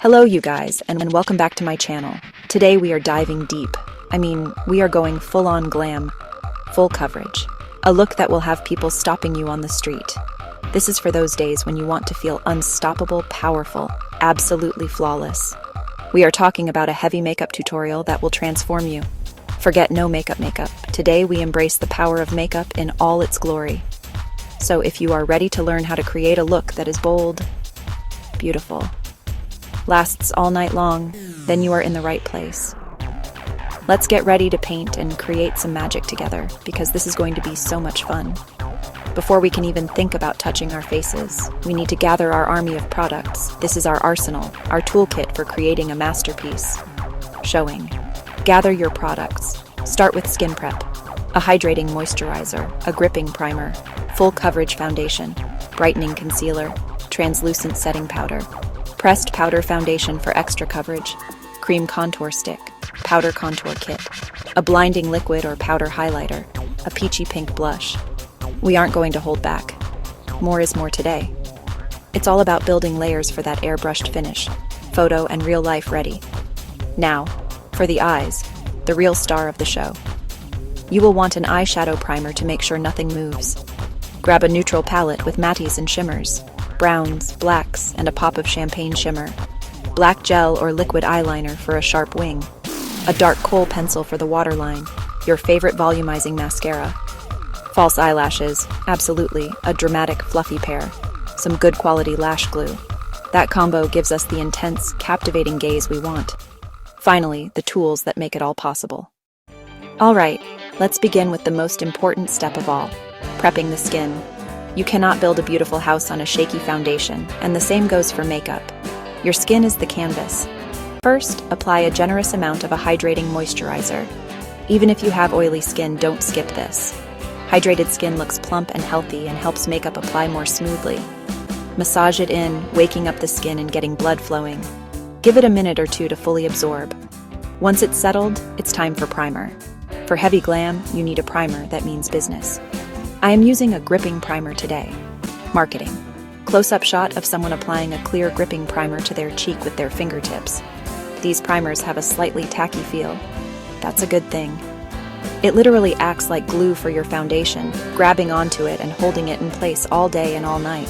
Hello you guys, and welcome back to my channel. Today we are diving deep. We are going full-on glam, full coverage. A look that will have people stopping you on the street. This is for those days when you want to feel unstoppable, powerful, absolutely flawless. We are talking about a heavy makeup tutorial that will transform you. Forget no makeup. Today we embrace the power of makeup in all its glory. So if you are ready to learn how to create a look that is bold, beautiful, lasts all night long, then you are in the right place. Let's get ready to paint and create some magic together, because this is going to be so much fun. Before we can even think about touching our faces, we need to gather our army of products. This is our arsenal, our toolkit for creating a masterpiece. Showing. Gather your products. Start with skin prep. A hydrating moisturizer, a gripping primer, full coverage foundation, brightening concealer, translucent setting powder, pressed powder foundation for extra coverage, cream contour stick, powder contour kit, a blinding liquid or powder highlighter, a peachy pink blush. We aren't going to hold back. More is more today. It's all about building layers for that airbrushed finish, photo and real life ready. Now, for the eyes, the real star of the show. You will want an eyeshadow primer to make sure nothing moves. Grab a neutral palette with matties and shimmers, browns, blacks, and a pop of champagne shimmer. Black gel or liquid eyeliner for a sharp wing. A dark kohl pencil for the waterline. Your favorite volumizing mascara. False eyelashes, absolutely, a dramatic fluffy pair. Some good quality lash glue. That combo gives us the intense, captivating gaze we want. Finally, the tools that make it all possible. Alright, let's begin with the most important step of all, prepping the skin. You cannot build a beautiful house on a shaky foundation, and the same goes for makeup. Your skin is the canvas. First, apply a generous amount of a hydrating moisturizer. Even if you have oily skin, don't skip this. Hydrated skin looks plump and healthy and helps makeup apply more smoothly. Massage it in, waking up the skin and getting blood flowing. Give it a minute or two to fully absorb. Once it's settled, it's time for primer. For heavy glam, you need a primer that means business. I am using a gripping primer today. Marketing. Close-up shot of someone applying a clear gripping primer to their cheek with their fingertips. These primers have a slightly tacky feel. That's a good thing. It literally acts like glue for your foundation, grabbing onto it and holding it in place all day and all night.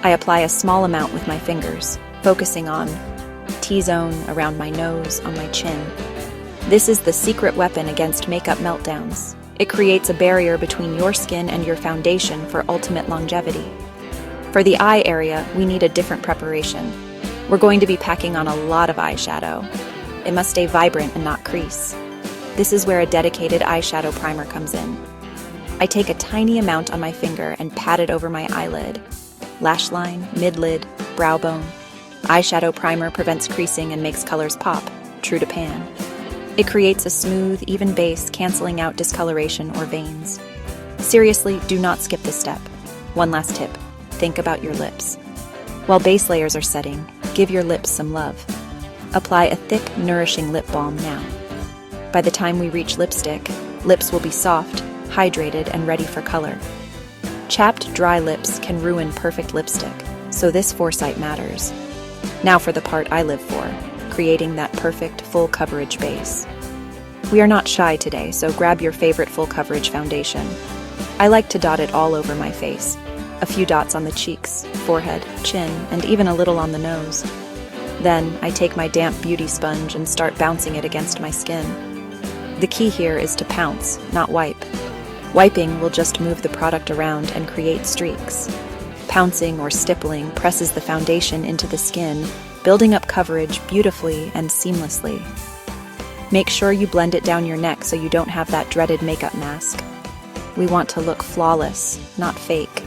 I apply a small amount with my fingers, focusing on T-zone, around my nose, on my chin. This is the secret weapon against makeup meltdowns. It creates a barrier between your skin and your foundation for ultimate longevity. For the eye area, we need a different preparation. We're going to be packing on a lot of eyeshadow. It must stay vibrant and not crease. This is where a dedicated eyeshadow primer comes in. I take a tiny amount on my finger and pat it over my eyelid, lash line, mid-lid, brow bone. Eyeshadow primer prevents creasing and makes colors pop, true to pan. It creates a smooth, even base, canceling out discoloration or veins. Seriously, do not skip this step. One last tip, think about your lips. While base layers are setting, give your lips some love. Apply a thick, nourishing lip balm now. By the time we reach lipstick, lips will be soft, hydrated, and ready for color. Chapped, dry lips can ruin perfect lipstick, so this foresight matters. Now for the part I live for, creating that perfect full coverage base. We are not shy today, so grab your favorite full coverage foundation. I like to dot it all over my face. A few dots on the cheeks, forehead, chin, and even a little on the nose. Then I take my damp beauty sponge and start bouncing it against my skin. The key here is to pounce, not wipe. Wiping will just move the product around and create streaks. Pouncing or stippling presses the foundation into the skin, building up coverage beautifully and seamlessly. Make sure you blend it down your neck so you don't have that dreaded makeup mask. We want to look flawless, not fake.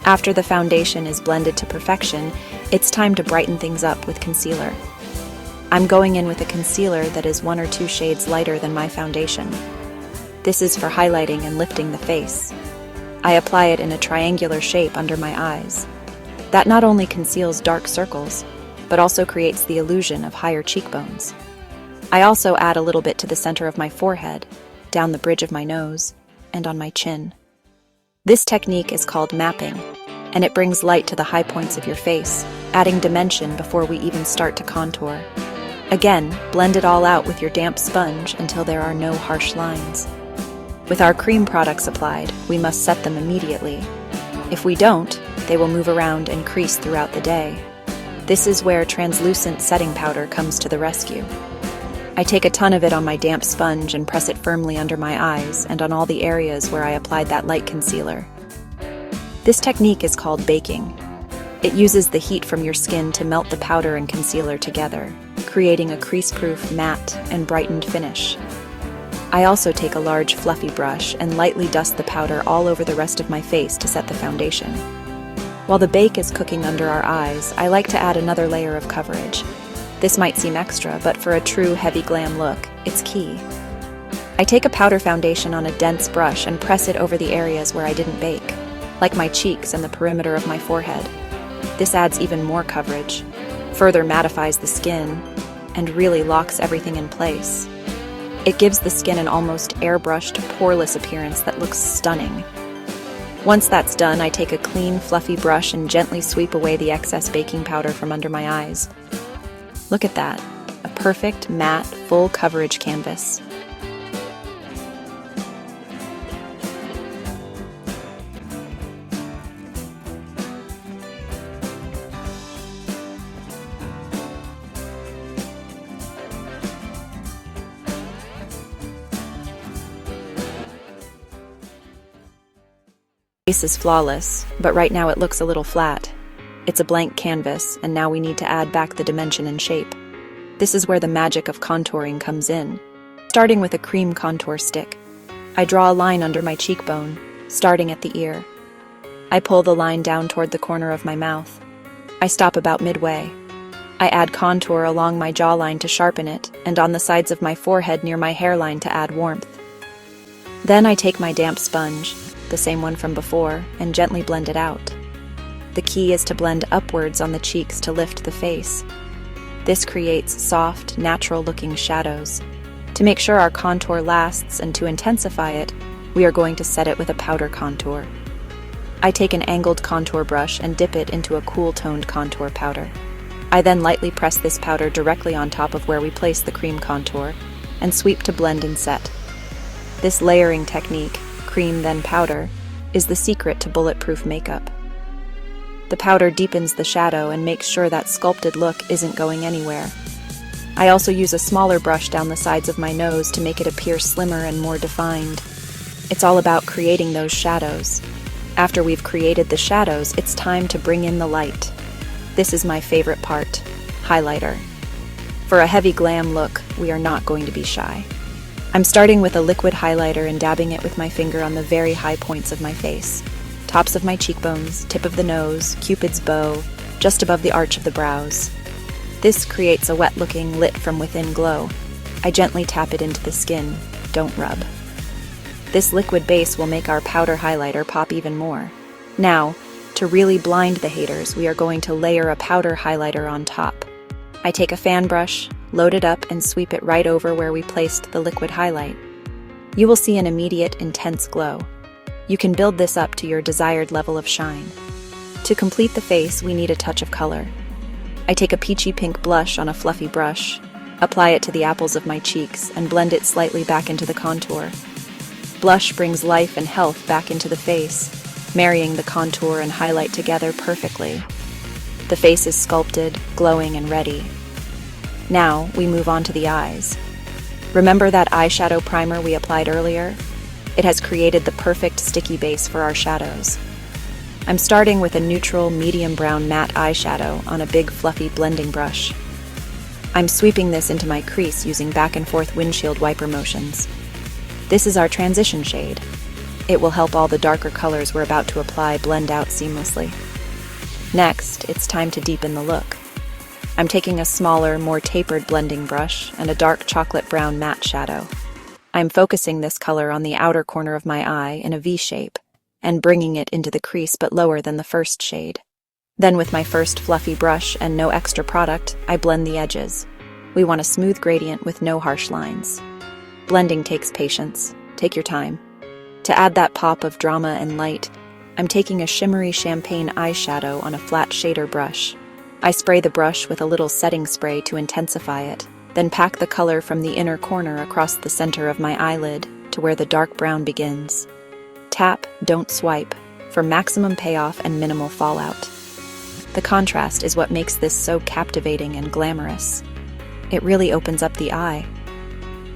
After the foundation is blended to perfection, it's time to brighten things up with concealer. I'm going in with a concealer that is 1 or 2 shades lighter than my foundation. This is for highlighting and lifting the face. I apply it in a triangular shape under my eyes. That not only conceals dark circles, but also creates the illusion of higher cheekbones. I also add a little bit to the center of my forehead, down the bridge of my nose, and on my chin. This technique is called mapping. and it brings light to the high points of your face, adding dimension before we even start to contour. Again, blend it all out with your damp sponge until there are no harsh lines. With our cream products applied, we must set them immediately. If we don't, they will move around and crease throughout the day. This is where translucent setting powder comes to the rescue. I take a ton of it on my damp sponge and press it firmly under my eyes and on all the areas where I applied that light concealer. This technique is called baking. It uses the heat from your skin to melt the powder and concealer together, creating a crease-proof, matte, and brightened finish. I also take a large fluffy brush and lightly dust the powder all over the rest of my face to set the foundation. While the bake is cooking under our eyes, I like to add another layer of coverage. This might seem extra, but for a true heavy glam look, it's key. I take a powder foundation on a dense brush and press it over the areas where I didn't bake, like my cheeks and the perimeter of my forehead. This adds even more coverage, further mattifies the skin, and really locks everything in place. It gives the skin an almost airbrushed, poreless appearance that looks stunning. Once that's done, I take a clean, fluffy brush and gently sweep away the excess baking powder from under my eyes. Look at that, a perfect, matte, full coverage canvas. The face is flawless, but right now it looks a little flat. It's a blank canvas, and now we need to add back the dimension and shape. This is where the magic of contouring comes in. Starting with a cream contour stick, I draw a line under my cheekbone, starting at the ear. I pull the line down toward the corner of my mouth. I stop about midway. I add contour along my jawline to sharpen it, and on the sides of my forehead near my hairline to add warmth. Then I take my damp sponge, the same one from before, and gently blend it out. The key is to blend upwards on the cheeks to lift the face. This creates soft, natural-looking shadows. To make sure our contour lasts and to intensify it, we are going to set it with a powder contour. I take an angled contour brush and dip it into a cool-toned contour powder. I then lightly press this powder directly on top of where we place the cream contour and sweep to blend and set. This layering technique, cream then powder, is the secret to bulletproof makeup. The powder deepens the shadow and makes sure that sculpted look isn't going anywhere. I also use a smaller brush down the sides of my nose to make it appear slimmer and more defined. It's all about creating those shadows. After we've created the shadows, it's time to bring in the light. This is my favorite part, highlighter. For a heavy glam look, we are not going to be shy. I'm starting with a liquid highlighter and dabbing it with my finger on the very high points of my face. Tops of my cheekbones, tip of the nose, Cupid's bow, just above the arch of the brows. This creates a wet-looking, lit-from-within glow. I gently tap it into the skin, don't rub. This liquid base will make our powder highlighter pop even more. Now, to really blind the haters, we are going to layer a powder highlighter on top. I take a fan brush, load it up, and sweep it right over where we placed the liquid highlight. You will see an immediate, intense glow. You can build this up to your desired level of shine. To complete the face, we need a touch of color. I take a peachy pink blush on a fluffy brush, apply it to the apples of my cheeks, and blend it slightly back into the contour. Blush brings life and health back into the face, marrying the contour and highlight together perfectly. The face is sculpted, glowing, and ready. Now, we move on to the eyes. Remember that eyeshadow primer we applied earlier? It has created the perfect sticky base for our shadows. I'm starting with a neutral, medium brown matte eyeshadow on a big, fluffy blending brush. I'm sweeping this into my crease using back and forth windshield wiper motions. This is our transition shade. It will help all the darker colors we're about to apply blend out seamlessly. Next, it's time to deepen the look. I'm taking a smaller, more tapered blending brush and a dark chocolate brown matte shadow. I'm focusing this color on the outer corner of my eye in a V shape and bringing it into the crease but lower than the first shade. Then with my first fluffy brush and no extra product, I blend the edges. We want a smooth gradient with no harsh lines. Blending takes patience. Take your time. To add that pop of drama and light, I'm taking a shimmery champagne eyeshadow on a flat shader brush. I spray the brush with a little setting spray to intensify it, then pack the color from the inner corner across the center of my eyelid to where the dark brown begins. Tap, don't swipe, for maximum payoff and minimal fallout. The contrast is what makes this so captivating and glamorous. It really opens up the eye.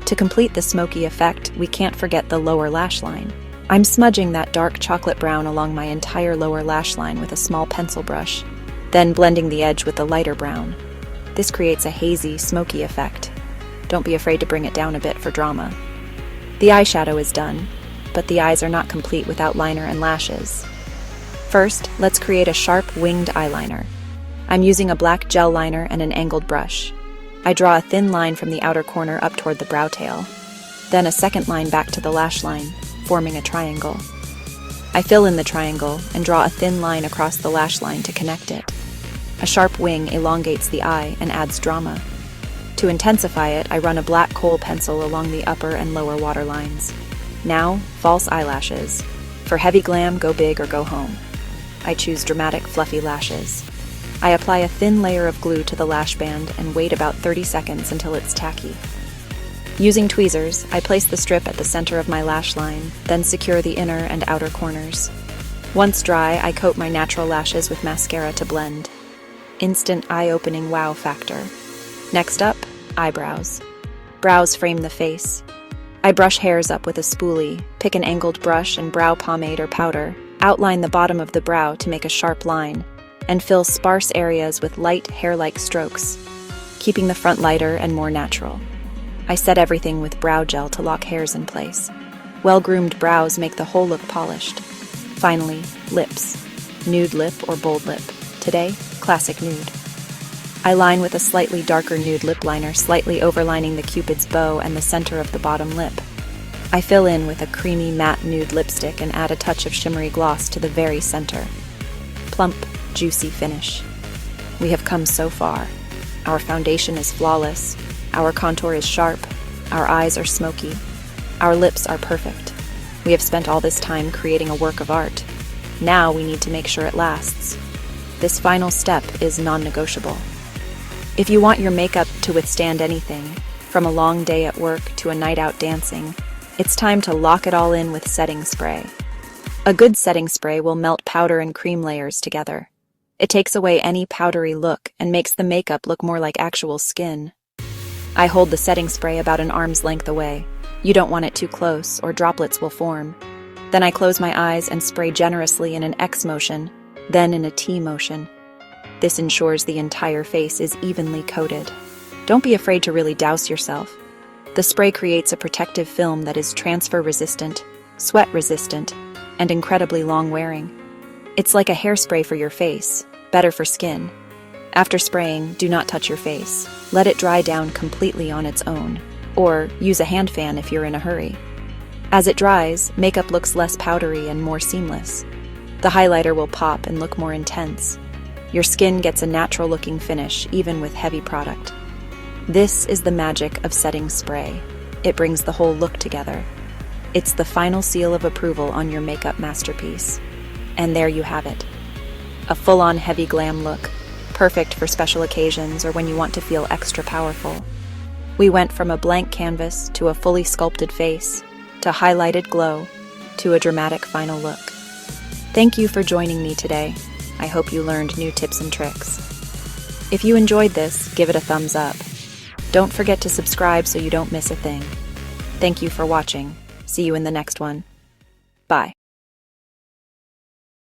To complete the smoky effect, we can't forget the lower lash line. I'm smudging that dark chocolate brown along my entire lower lash line with a small pencil brush, then blending the edge with the lighter brown. This creates a hazy, smoky effect. Don't be afraid to bring it down a bit for drama. The eyeshadow is done, but the eyes are not complete without liner and lashes. First, let's create a sharp, winged eyeliner. I'm using a black gel liner and an angled brush. I draw a thin line from the outer corner up toward the brow tail, then a second line back to the lash line, forming a triangle. I fill in the triangle and draw a thin line across the lash line to connect it. A sharp wing elongates the eye and adds drama. To intensify it, I run a black kohl pencil along the upper and lower waterlines. Now, false eyelashes. For heavy glam, go big or go home. I choose dramatic, fluffy lashes. I apply a thin layer of glue to the lash band and wait about 30 seconds until it's tacky. Using tweezers, I place the strip at the center of my lash line, then secure the inner and outer corners. Once dry, I coat my natural lashes with mascara to blend. Instant eye-opening wow factor. Next up, eyebrows. Brows frame the face. I brush hairs up with a spoolie, pick an angled brush and brow pomade or powder, outline the bottom of the brow to make a sharp line, and fill sparse areas with light, hair-like strokes, keeping the front lighter and more natural. I set everything with brow gel to lock hairs in place. Well-groomed brows make the whole look polished. Finally, lips. Nude lip or bold lip. Today, classic nude. I line with a slightly darker nude lip liner, slightly overlining the cupid's bow and the center of the bottom lip. I fill in with a creamy matte nude lipstick and add a touch of shimmery gloss to the very center. Plump, juicy finish. We have come so far. Our foundation is flawless. Our contour is sharp. Our eyes are smoky. Our lips are perfect. We have spent all this time creating a work of art. Now we need to make sure it lasts. This final step is non-negotiable. If you want your makeup to withstand anything, from a long day at work to a night out dancing, it's time to lock it all in with setting spray. A good setting spray will melt powder and cream layers together. It takes away any powdery look and makes the makeup look more like actual skin. I hold the setting spray about an arm's length away. You don't want it too close, or droplets will form. Then I close my eyes and spray generously in an X motion, then in a T motion. This ensures the entire face is evenly coated. Don't be afraid to really douse yourself. The spray creates a protective film that is transfer-resistant, sweat-resistant, and incredibly long-wearing. It's like a hairspray for your face, better for skin. After spraying, do not touch your face. Let it dry down completely on its own, or use a hand fan if you're in a hurry. As it dries, makeup looks less powdery and more seamless. The highlighter will pop and look more intense. Your skin gets a natural-looking finish, even with heavy product. This is the magic of setting spray. It brings the whole look together. It's the final seal of approval on your makeup masterpiece. And there you have it. A full-on heavy glam look, perfect for special occasions or when you want to feel extra powerful. We went from a blank canvas to a fully sculpted face, to highlighted glow, to a dramatic final look. Thank you for joining me today. I hope you learned new tips and tricks. If you enjoyed this, give it a thumbs up. Don't forget to subscribe so you don't miss a thing. Thank you for watching. See you in the next one. Bye.